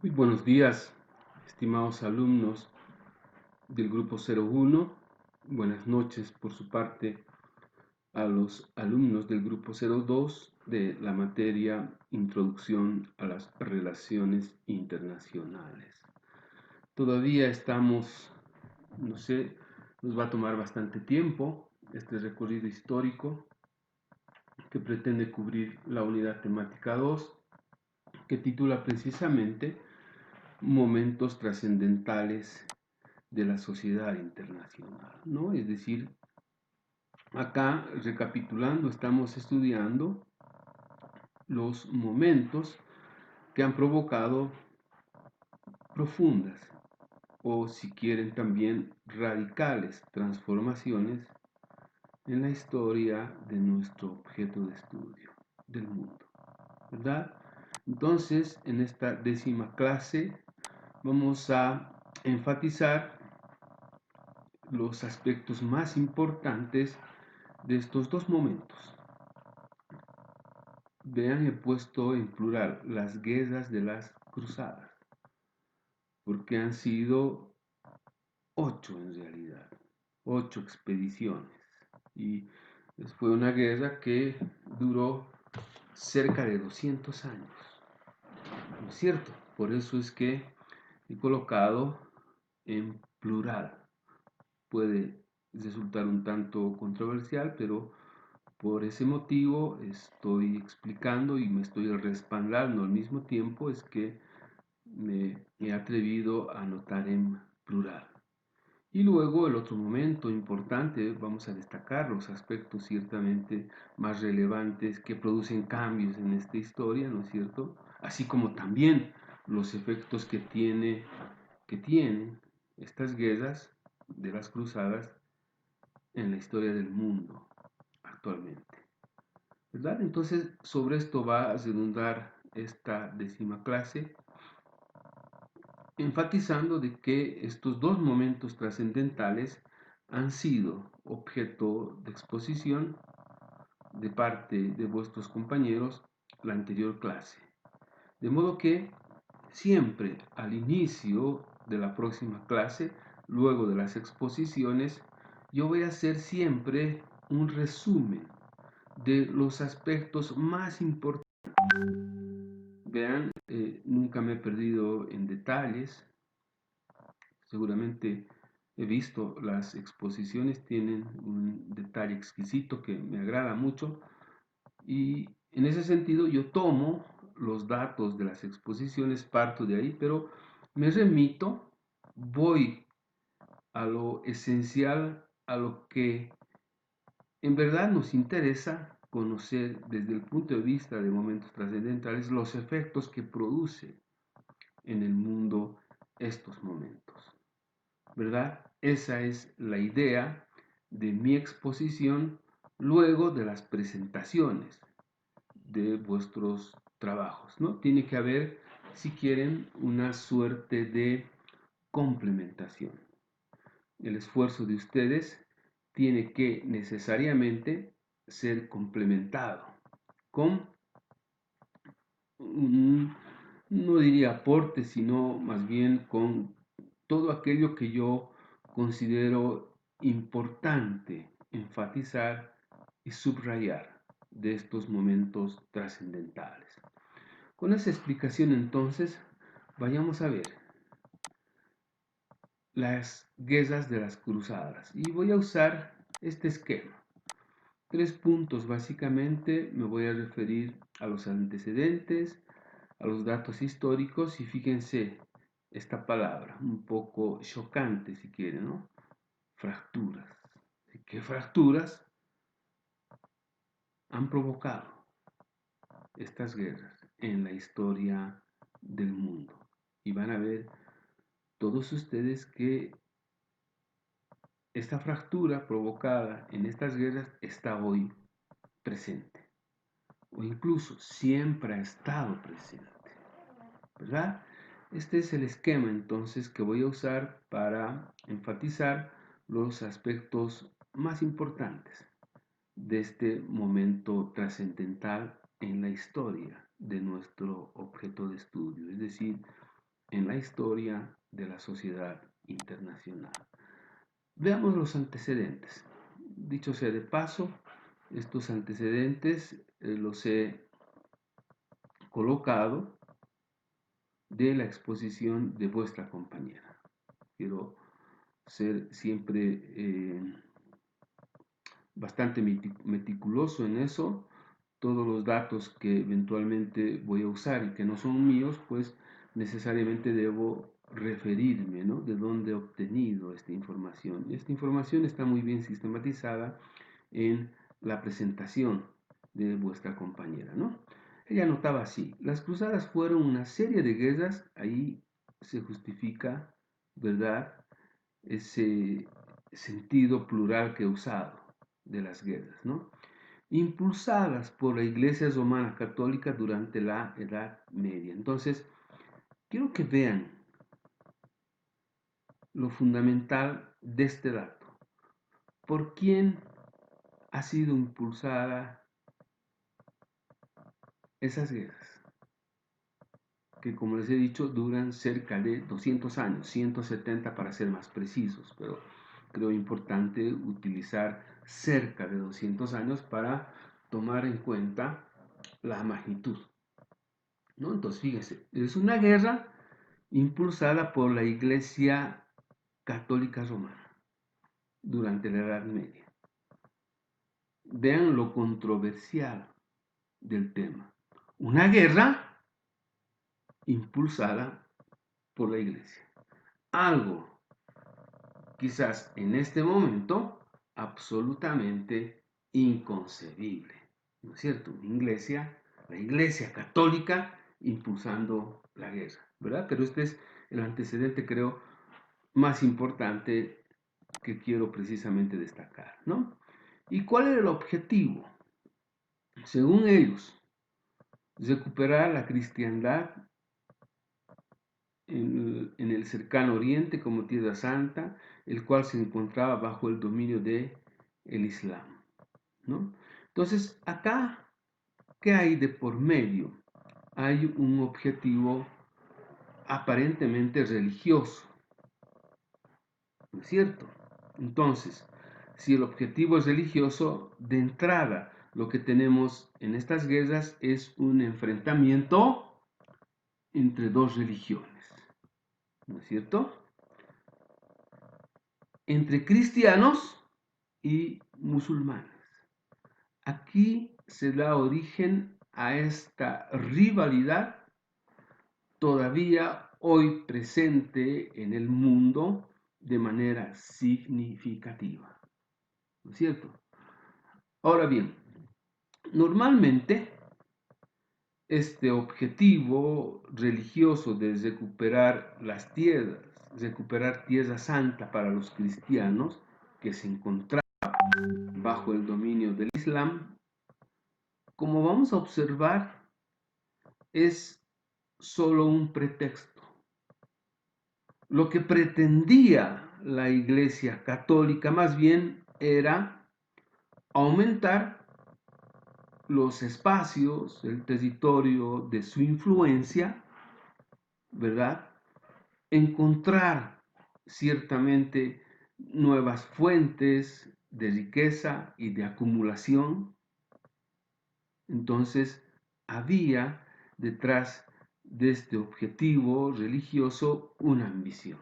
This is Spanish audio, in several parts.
Muy buenos días, estimados alumnos del grupo 01. Buenas noches por su parte a los alumnos del grupo 02 de la materia Introducción a las Relaciones Internacionales. Todavía estamos, no sé, nos va a tomar bastante tiempo este recorrido histórico que pretende cubrir la unidad temática 2, que titula precisamente Momentos trascendentales de la sociedad internacional, ¿no? Es decir, acá, recapitulando, estamos estudiando los momentos que han provocado profundas o, si quieren, también radicales transformaciones en la historia de nuestro objeto de estudio, del mundo, ¿verdad? Entonces, en esta 10ª clase vamos a enfatizar los aspectos más importantes de estos dos momentos. Vean, he puesto en plural las guerras de las cruzadas, porque han sido 8 en realidad, 8 expediciones. Y fue una guerra que duró cerca de 200 años, ¿no es cierto? Por eso es que he colocado en plural. Puede resultar un tanto controversial, pero por ese motivo estoy explicando y me estoy respaldando al mismo tiempo, es que me he atrevido a anotar en plural. Y luego el otro momento importante, vamos a destacar los aspectos ciertamente más relevantes que producen cambios en esta historia, ¿no es cierto? Así como también los efectos que tienen estas guerras de las cruzadas en la historia del mundo actualmente, ¿verdad? Entonces, sobre esto va a redundar esta 10ª clase, enfatizando de que estos dos momentos trascendentales han sido objeto de exposición de parte de vuestros compañeros la anterior clase. De modo que siempre al inicio de la próxima clase, luego de las exposiciones, yo voy a hacer siempre un resumen de los aspectos más importantes. Vean, nunca me he perdido en detalles. Seguramente he visto las exposiciones, tienen un detalle exquisito que me agrada mucho. Y en ese sentido yo tomo los datos de las exposiciones, parto de ahí, pero me remito, voy a lo esencial, a lo que en verdad nos interesa conocer desde el punto de vista de momentos trascendentales los efectos que produce en el mundo estos momentos, ¿verdad? Esa es la idea de mi exposición luego de las presentaciones de vuestros trabajos, ¿no? Tiene que haber, si quieren, una suerte de complementación. El esfuerzo de ustedes tiene que necesariamente ser complementado con no diría aporte, sino más bien con todo aquello que yo considero importante enfatizar y subrayar de estos momentos trascendentales. Con esa explicación entonces, vayamos a ver las guerras de las cruzadas y voy a usar este esquema. 3 puntos básicamente, me voy a referir a los antecedentes, a los datos históricos y fíjense esta palabra, un poco chocante si quieren, ¿no? Fracturas. ¿Qué fracturas han provocado estas guerras en la historia del mundo? Y van a ver todos ustedes que esta fractura provocada en estas guerras está hoy presente, o incluso siempre ha estado presente, ¿verdad? Este es el esquema entonces que voy a usar para enfatizar los aspectos más importantes de este momento trascendental en la historia de nuestro objeto de estudio, es decir, en la historia de la sociedad internacional. Veamos los antecedentes. Dicho sea de paso, estos antecedentes los he colocado de la exposición de vuestra compañera. Quiero ser siempre bastante meticuloso en eso. Todos los datos que eventualmente voy a usar y que no son míos, pues necesariamente debo referirme, ¿no? De dónde he obtenido esta información. Esta información está muy bien sistematizada en la presentación de vuestra compañera, ¿no? Ella notaba así: las cruzadas fueron una serie de guerras, ahí se justifica, ¿verdad?, ese sentido plural que he usado de las guerras, ¿no? Impulsadas por la Iglesia Romana Católica durante la Edad Media. Entonces, quiero que vean lo fundamental de este dato. ¿Por quién ha sido impulsada esas guerras? Que, como les he dicho, duran cerca de 200 años, 170 para ser más precisos, pero creo importante utilizar cerca de 200 años para tomar en cuenta la magnitud, ¿no? Entonces, fíjense, es una guerra impulsada por la Iglesia Católica Romana durante la Edad Media. Vean lo controversial del tema. Una guerra impulsada por la Iglesia. Algo, quizás en este momento, absolutamente inconcebible, ¿no es cierto? La Iglesia Católica impulsando la guerra, ¿verdad? Pero este es el antecedente, creo, más importante que quiero precisamente destacar, ¿no? ¿Y cuál era el objetivo? Según ellos, recuperar la cristiandad en el cercano oriente como Tierra Santa, el cual se encontraba bajo el dominio del Islam, ¿no? Entonces, acá, ¿qué hay de por medio? Hay un objetivo aparentemente religioso, ¿no es cierto? Entonces, si el objetivo es religioso, de entrada, lo que tenemos en estas guerras es un enfrentamiento entre dos religiones, ¿no es cierto? Entre cristianos y musulmanes. Aquí se da origen a esta rivalidad todavía hoy presente en el mundo de manera significativa, ¿no es cierto? Ahora bien, normalmente este objetivo religioso de recuperar las tierras, recuperar Tierra Santa para los cristianos que se encontraban bajo el dominio del Islam, como vamos a observar, es solo un pretexto. Lo que pretendía la Iglesia Católica más bien era aumentar los espacios, el territorio de su influencia, ¿verdad? Encontrar ciertamente nuevas fuentes de riqueza y de acumulación. Entonces, había detrás de este objetivo religioso una ambición.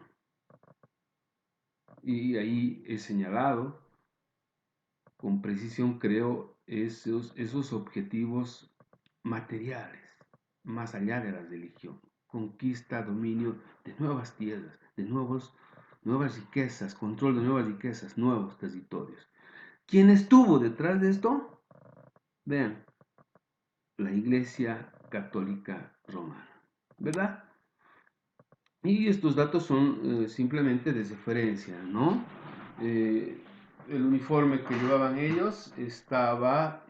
Y ahí he señalado con precisión, creo, esos objetivos materiales, más allá de la religión. Conquista, dominio de nuevas tierras, de nuevas riquezas, control de nuevas riquezas, nuevos territorios. ¿Quién estuvo detrás de esto? Vean, la Iglesia Católica Romana, ¿verdad? Y estos datos son simplemente de referencia, ¿no? El uniforme que llevaban ellos estaba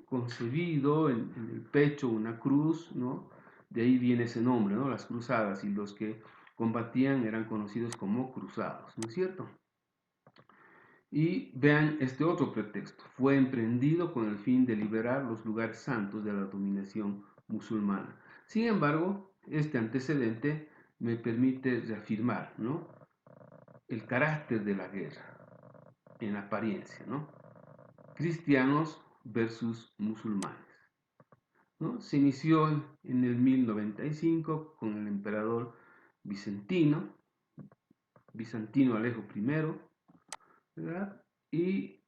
concebido en el pecho una cruz, ¿no? De ahí viene ese nombre, ¿no? Las cruzadas, y los que combatían eran conocidos como cruzados, ¿no es cierto? Y vean este otro pretexto: fue emprendido con el fin de liberar los lugares santos de la dominación musulmana. Sin embargo, este antecedente me permite reafirmar, ¿no?, el carácter de la guerra en apariencia, ¿no? Cristianos versus musulmanes, ¿no? Se inició en el 1095 con el emperador Bizantino Alejo I, ¿verdad? Y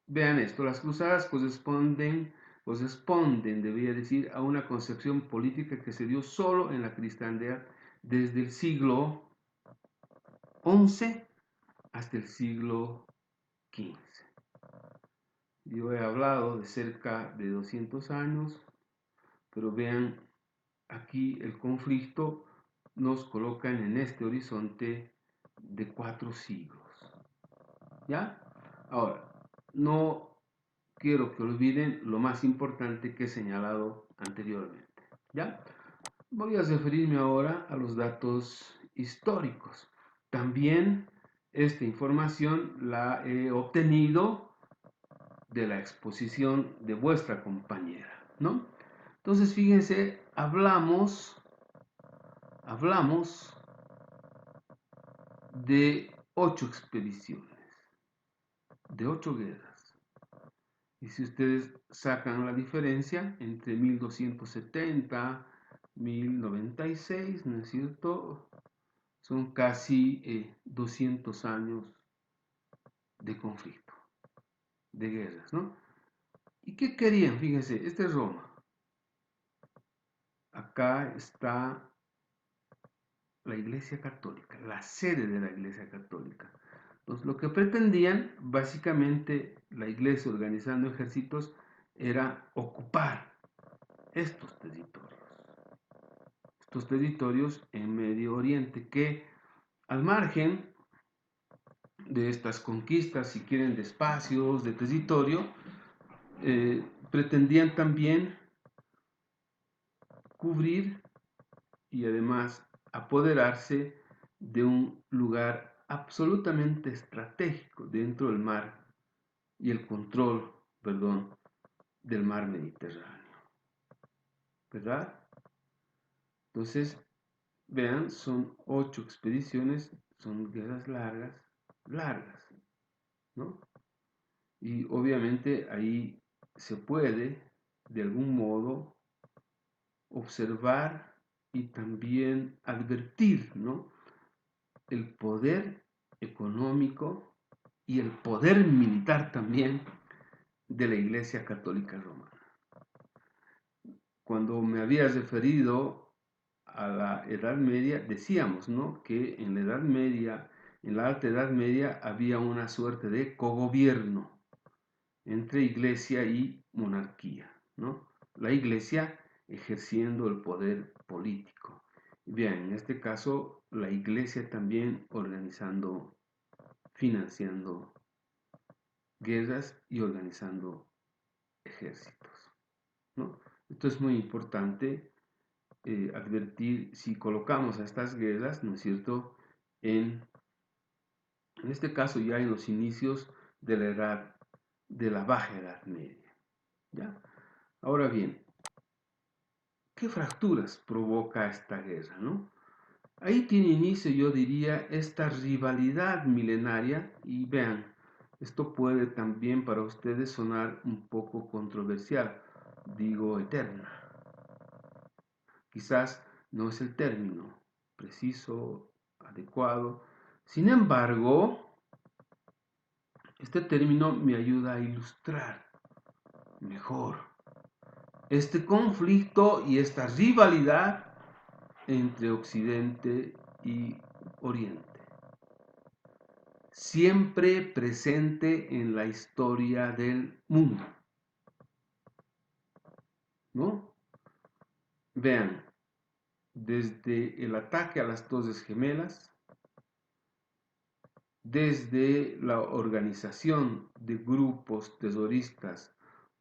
vean esto, las cruzadas corresponden, debería decir, a una concepción política que se dio solo en la cristiandad desde el siglo XI hasta el siglo XV. Yo he hablado de cerca de 200 años, pero vean, aquí el conflicto nos coloca en este horizonte de 4 siglos. ¿Ya? Ahora, no quiero que olviden lo más importante que he señalado anteriormente. ¿Ya? Voy a referirme ahora a los datos históricos. También esta información la he obtenido de la exposición de vuestra compañera, ¿no? Entonces, fíjense, hablamos de 8 expediciones, de 8 guerras. Y si ustedes sacan la diferencia entre 1270, 1096, ¿no es cierto? Son casi 200 años de conflicto, de guerras, ¿no? ¿Y qué querían? Fíjense, esta es Roma. Acá está la Iglesia Católica, la sede de la Iglesia Católica. Entonces, lo que pretendían, básicamente, la Iglesia organizando ejércitos, era ocupar estos territorios en Medio Oriente, que al margen de estas conquistas, si quieren, de espacios, de territorio, pretendían también cubrir y además apoderarse de un lugar absolutamente estratégico dentro del mar y el control, perdón, del mar Mediterráneo, ¿verdad? Entonces, vean, son 8 expediciones, son guerras largas, ¿no? Y obviamente ahí se puede, de algún modo, observar y también advertir, ¿no?, el poder económico y el poder militar también de la Iglesia Católica Romana. Cuando me había referido a la Edad Media, decíamos, ¿no?, que en la Edad Media, en la Alta Edad Media, había una suerte de cogobierno entre Iglesia y monarquía, ¿no? La Iglesia ejerciendo el poder político. Bien, en este caso, la Iglesia también organizando, financiando guerras y organizando ejércitos, ¿no? Esto es muy importante advertir si colocamos a estas guerras, ¿no es cierto?, en este caso ya en los inicios de la Baja Edad Media, ¿ya? Ahora bien, ¿qué fracturas provoca esta guerra, no? Ahí tiene inicio, yo diría, esta rivalidad milenaria, y vean, esto puede también para ustedes sonar un poco controversial, digo eterna. Quizás no es el término preciso, adecuado. Sin embargo, este término me ayuda a ilustrar mejor este conflicto y esta rivalidad entre Occidente y Oriente, siempre presente en la historia del mundo, ¿no? Vean, desde el ataque a las Torres Gemelas, desde la organización de grupos terroristas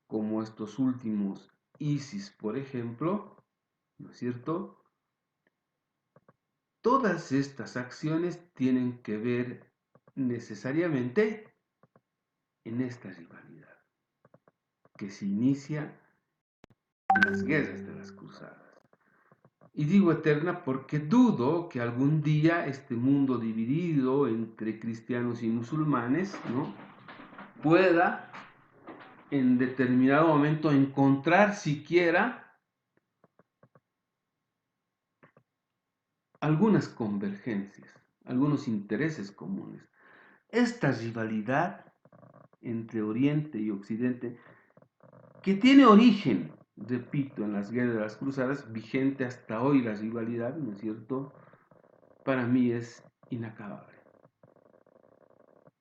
como estos últimos, ISIS, por ejemplo, ¿no es cierto? Todas estas acciones tienen que ver necesariamente en esta rivalidad que se inicia en las guerras de las cruzadas. Y digo eterna porque dudo que algún día este mundo dividido entre cristianos y musulmanes, ¿no?, pueda en determinado momento encontrar siquiera algunas convergencias, algunos intereses comunes. Esta rivalidad entre Oriente y Occidente, que tiene origen, repito, en las guerras de las cruzadas, vigente hasta hoy la rivalidad, ¿no es cierto?, para mí es inacabable.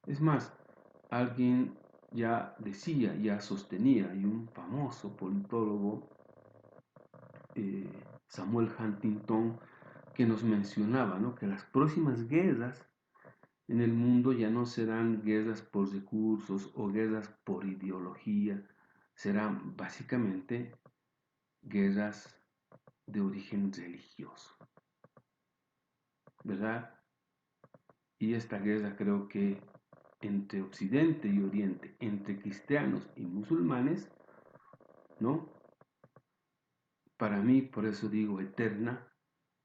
Es más, alguien ya decía, ya sostenía, y un famoso politólogo, Samuel Huntington, que nos mencionaba, ¿no?, que las próximas guerras en el mundo ya no serán guerras por recursos o guerras por ideología, serán básicamente guerras de origen religioso, ¿verdad? Y esta guerra creo que entre Occidente y Oriente, entre cristianos y musulmanes, ¿no?, para mí, por eso digo eterna,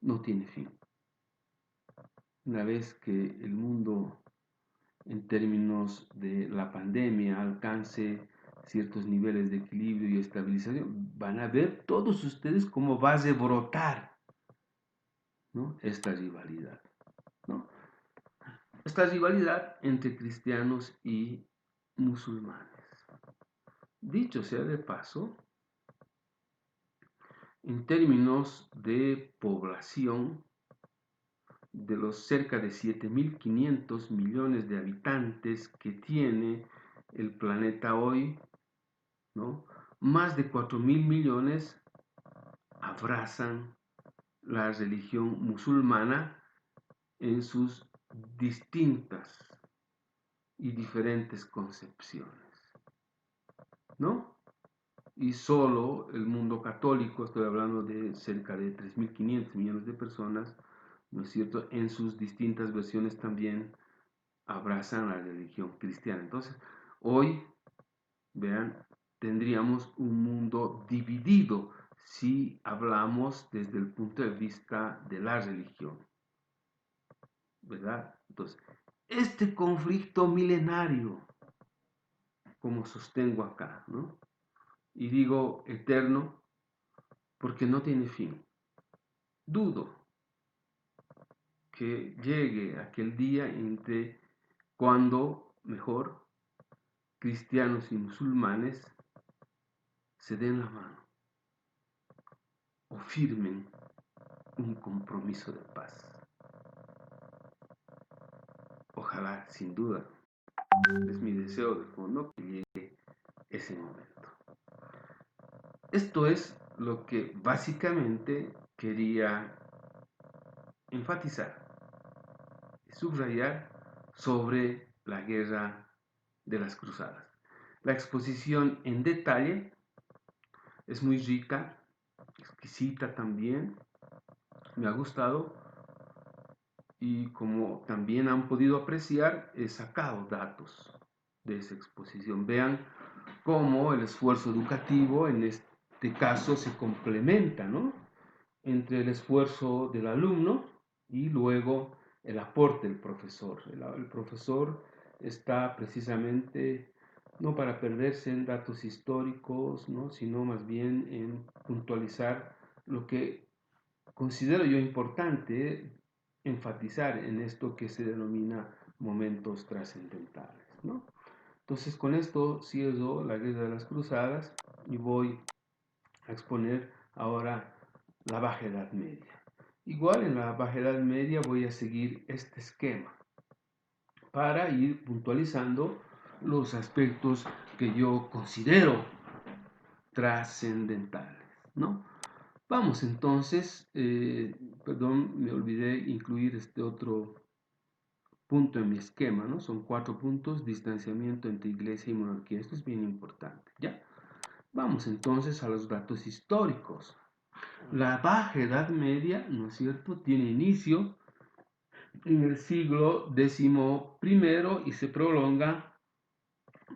no tiene fin. Una vez que el mundo, en términos de la pandemia, alcance ciertos niveles de equilibrio y estabilización, van a ver todos ustedes cómo va a rebrotar, ¿no?, esta rivalidad, ¿no? Esta rivalidad entre cristianos y musulmanes. Dicho sea de paso, en términos de población, de los cerca de 7.500 millones de habitantes que tiene el planeta hoy, ¿no?, más de 4.000 millones abrazan la religión musulmana en sus distintas y diferentes concepciones, ¿no? Y solo el mundo católico, estoy hablando de cerca de 3.500 millones de personas, ¿no es cierto?, en sus distintas versiones también abrazan la religión cristiana. Entonces, hoy, vean, tendríamos un mundo dividido si hablamos desde el punto de vista de la religión, ¿verdad? Entonces, este conflicto milenario, como sostengo acá, ¿no?, y digo eterno porque no tiene fin. Dudo que llegue aquel día entre cuando, mejor, cristianos y musulmanes se den la mano o firmen un compromiso de paz. Ojalá, sin duda, es mi deseo de fondo que llegue ese momento. Esto es lo que básicamente quería enfatizar y subrayar sobre la guerra de las cruzadas. La exposición en detalle es muy rica, exquisita también, me ha gustado, y como también han podido apreciar, he sacado datos de esa exposición. Vean cómo el esfuerzo educativo en este caso se complementa, ¿no?, entre el esfuerzo del alumno y luego el aporte del profesor. El profesor está precisamente no para perderse en datos históricos, ¿no?, sino más bien en puntualizar lo que considero yo importante enfatizar en esto que se denomina momentos trascendentales, ¿no? Entonces, con esto cierro la guerra de las cruzadas y voy a exponer ahora la Baja Edad Media. Igual en la Baja Edad Media voy a seguir este esquema para ir puntualizando los aspectos que yo considero trascendentales, ¿no? Vamos entonces, perdón, me olvidé incluir este otro punto en mi esquema, ¿no? Son 4 puntos: distanciamiento entre iglesia y monarquía. Esto es bien importante, ¿ya? Vamos entonces a los datos históricos. La Baja Edad Media, ¿no es cierto?, tiene inicio en el siglo XI y se prolonga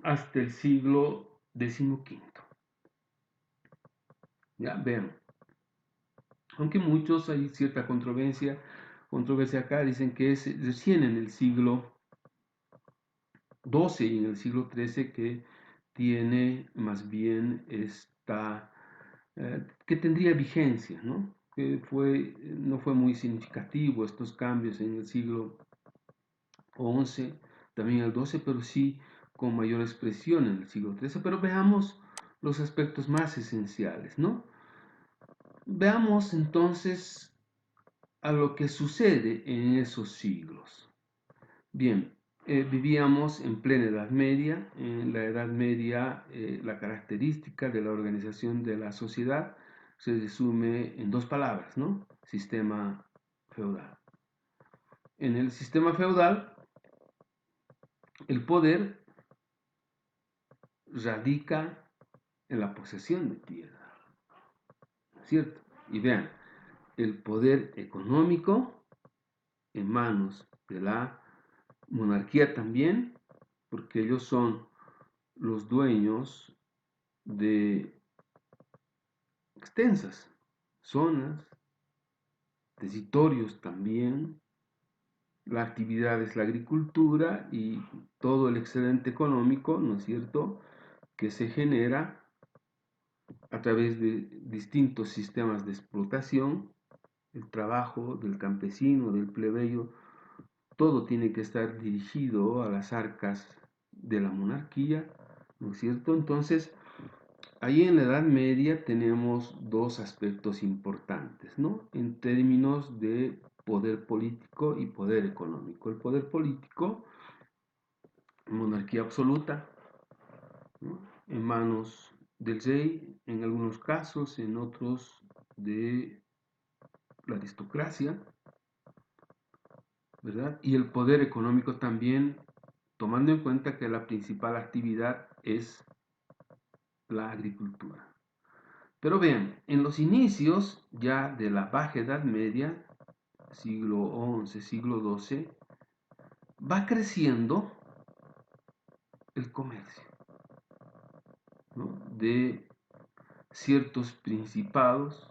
hasta el siglo XV. Ya, vean, Aunque muchos, hay cierta controversia acá, dicen que es recién en el siglo XII y en el siglo XIII que tiene más bien que tendría vigencia, ¿no? Que no fue muy significativo estos cambios en el siglo XI, también el XII, pero sí con mayor expresión en el siglo XIII. Pero veamos los aspectos más esenciales, ¿no? Veamos entonces a lo que sucede en esos siglos. Bien, vivíamos en plena Edad Media. En la Edad Media, la característica de la organización de la sociedad se resume en dos palabras, ¿no? Sistema feudal. En el sistema feudal, el poder radica en la posesión de tierra, ¿cierto? Y vean, el poder económico en manos de la monarquía también, porque ellos son los dueños de extensas zonas, territorios también. La actividad es la agricultura y todo el excedente económico, ¿no es cierto?, que se genera a través de distintos sistemas de explotación, el trabajo del campesino, del plebeyo, todo tiene que estar dirigido a las arcas de la monarquía, ¿no es cierto? Entonces, ahí en la Edad Media tenemos dos aspectos importantes, ¿no? En términos de poder político y poder económico. El poder político, monarquía absoluta, ¿no?, en manos del rey, en algunos casos, en otros de la aristocracia, ¿verdad? Y el poder económico también, tomando en cuenta que la principal actividad es la agricultura. Pero vean, en los inicios ya de la Baja Edad Media, siglo XI, siglo XII, va creciendo el comercio, ¿no?, de ciertos principados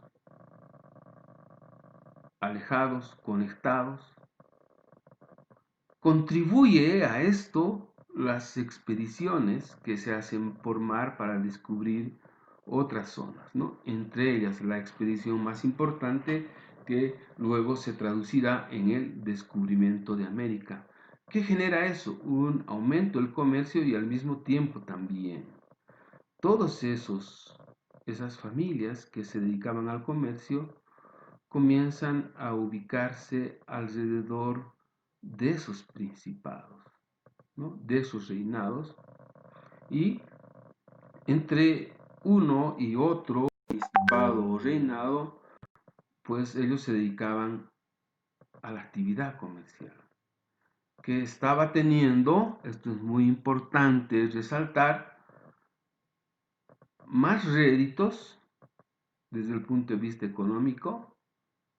alejados, conectados. Contribuye a esto las expediciones que se hacen por mar para descubrir otras zonas, ¿no? Entre ellas la expedición más importante que luego se traducirá en el descubrimiento de América. ¿Qué genera eso? Un aumento del comercio y al mismo tiempo también todas esas familias que se dedicaban al comercio comienzan a ubicarse alrededor de esos principados, ¿no?, de esos reinados, y entre uno y otro principado o reinado, pues ellos se dedicaban a la actividad comercial, que estaba teniendo, esto es muy importante resaltar, más réditos desde el punto de vista económico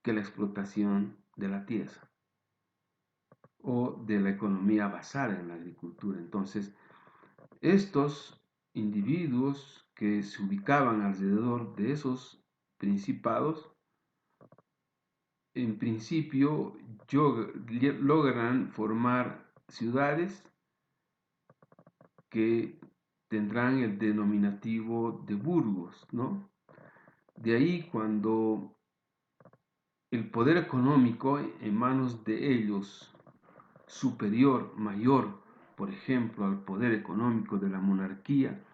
que la explotación de la tierra o de la economía basada en la agricultura. Entonces, estos individuos que se ubicaban alrededor de esos principados, en principio logran formar ciudades que tendrán el denominativo de burgos, ¿no? De ahí cuando el poder económico en manos de ellos superior, mayor, por ejemplo, al poder económico de la monarquía,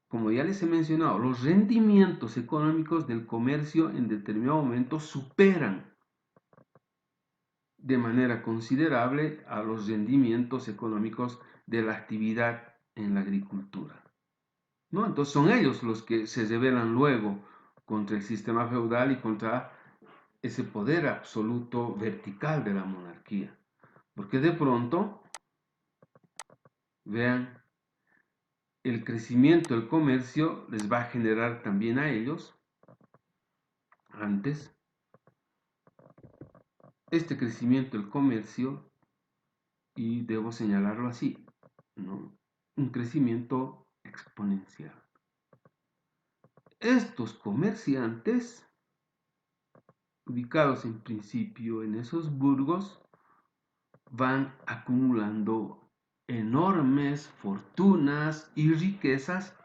como ya les he mencionado, los rendimientos económicos del comercio en determinado momento superan de manera considerable a los rendimientos económicos de la actividad en la agricultura, ¿no? Entonces son ellos los que se rebelan luego contra el sistema feudal y contra ese poder absoluto vertical de la monarquía. Porque de pronto, vean, el crecimiento del comercio les va a generar también a ellos, antes, este crecimiento del comercio, y debo señalarlo así, ¿no?, un crecimiento exponencial. estos comerciantes, ubicados en principio en esos burgos, van acumulando enormes fortunas y riquezas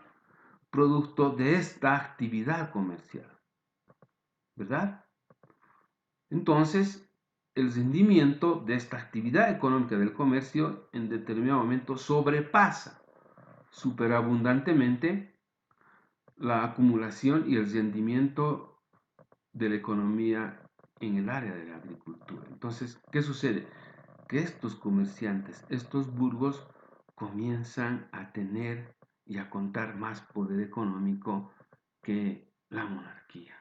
producto de esta actividad comercial, ¿verdad? Entonces, el rendimiento de esta actividad económica del comercio en determinado momento sobrepasa superabundantemente la acumulación y el rendimiento de la economía en el área de la agricultura. Entonces, ¿qué sucede? Que estos comerciantes, estos burgos, comienzan a tener y a contar más poder económico que la monarquía.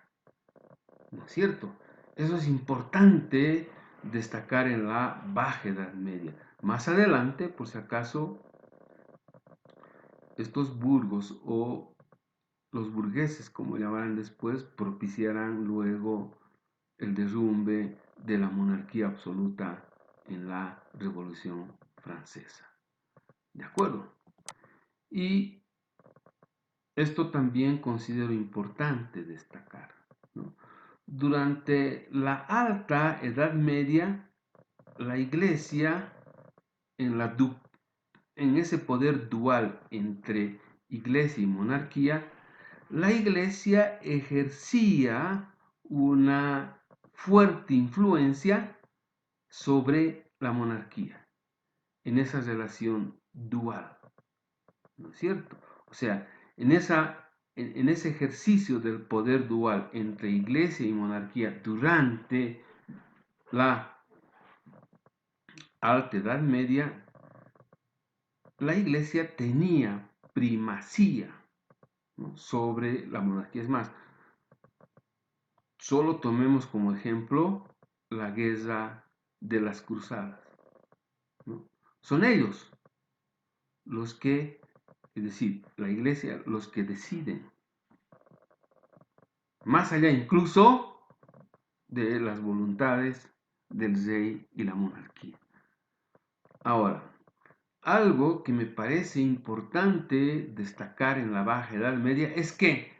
¿No es cierto? Eso es importante destacar en la Baja Edad Media. Más adelante, por si acaso, estos burgos o los burgueses, como llamarán después, propiciarán luego el derrumbe de la monarquía absoluta en la Revolución Francesa. ¿De acuerdo? Y esto también considero importante destacar, ¿no? Durante la Alta Edad Media, la Iglesia, en ese poder dual entre Iglesia y monarquía, la Iglesia ejercía una fuerte influencia sobre la monarquía en esa relación dual, ¿no es cierto? O sea, en ese ejercicio del poder dual entre Iglesia y monarquía durante la Alta Edad Media, la Iglesia tenía primacía, ¿no?, sobre la monarquía. Es más, solo tomemos como ejemplo la guerra de las cruzadas, ¿no? Son ellos los que, es decir, la Iglesia, los que deciden, más allá incluso de las voluntades del rey y la monarquía. Ahora, algo que me parece importante destacar en la Baja Edad Media es que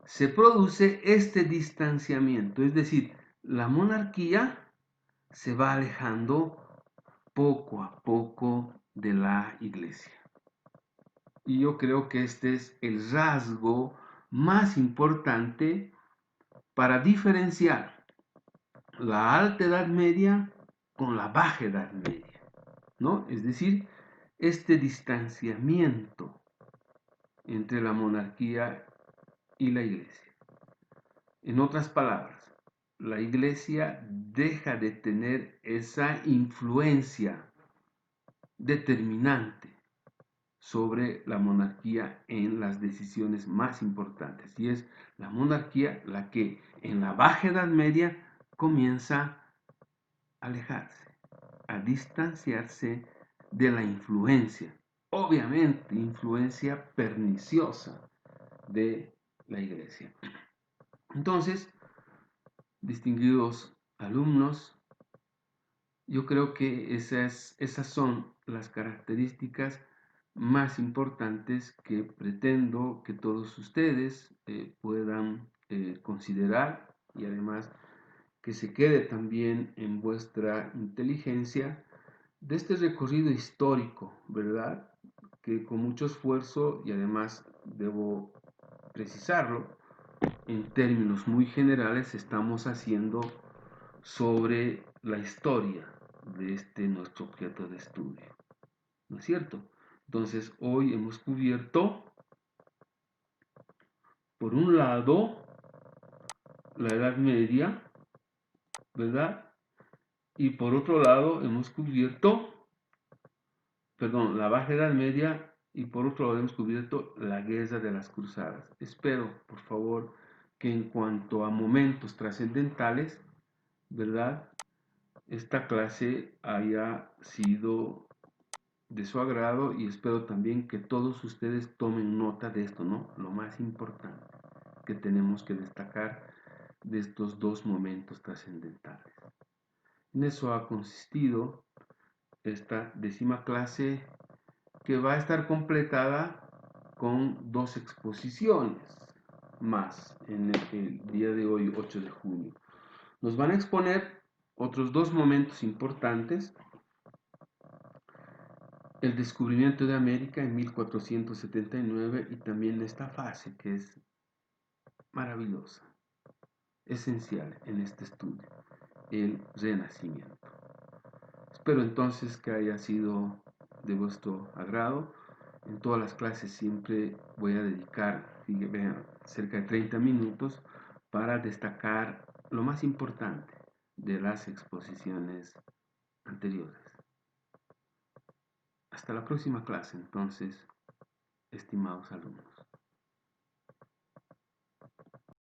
se produce este distanciamiento, es decir, la monarquía se va alejando poco a poco de la Iglesia. Y yo creo que este es el rasgo más importante para diferenciar la Alta Edad Media con la Baja Edad Media, ¿no? Es decir, este distanciamiento entre la monarquía y la Iglesia. En otras palabras, la Iglesia deja de tener esa influencia determinante sobre la monarquía en las decisiones más importantes. Y es la monarquía la que en la Baja Edad Media comienza a alejarse, a distanciarse de la influencia, obviamente influencia perniciosa de la Iglesia. Entonces, distinguidos alumnos, yo creo que esas son las características más importantes que pretendo que todos ustedes puedan considerar, y además que se quede también en vuestra inteligencia de este recorrido histórico, ¿verdad? Que con mucho esfuerzo, y además debo precisarlo, en términos muy generales estamos haciendo sobre la historia de este nuestro objeto de estudio, ¿no es cierto? Entonces hoy hemos cubierto, por un lado, la Edad Media, ¿verdad? Y por otro lado hemos cubierto, la Baja Edad Media, y por otro lado hemos cubierto la Guerra de las Cruzadas. Espero, por favor, que en cuanto a momentos trascendentales, ¿verdad?, esta clase haya sido de su agrado, y espero también que todos ustedes tomen nota de esto, ¿no? Lo más importante que tenemos que destacar de estos dos momentos trascendentales. En eso ha consistido esta 10ª clase, que va a estar completada con 2 exposiciones. más en el día de hoy, 8 de junio. Nos van a exponer otros dos momentos importantes: el descubrimiento de América en 1479 y también esta fase que es maravillosa, esencial en este estudio, el Renacimiento. Espero entonces que haya sido de vuestro agrado. En todas las clases siempre voy a dedicar, vean, cerca de 30 minutos para destacar lo más importante de las exposiciones anteriores. Hasta la próxima clase, entonces, estimados alumnos.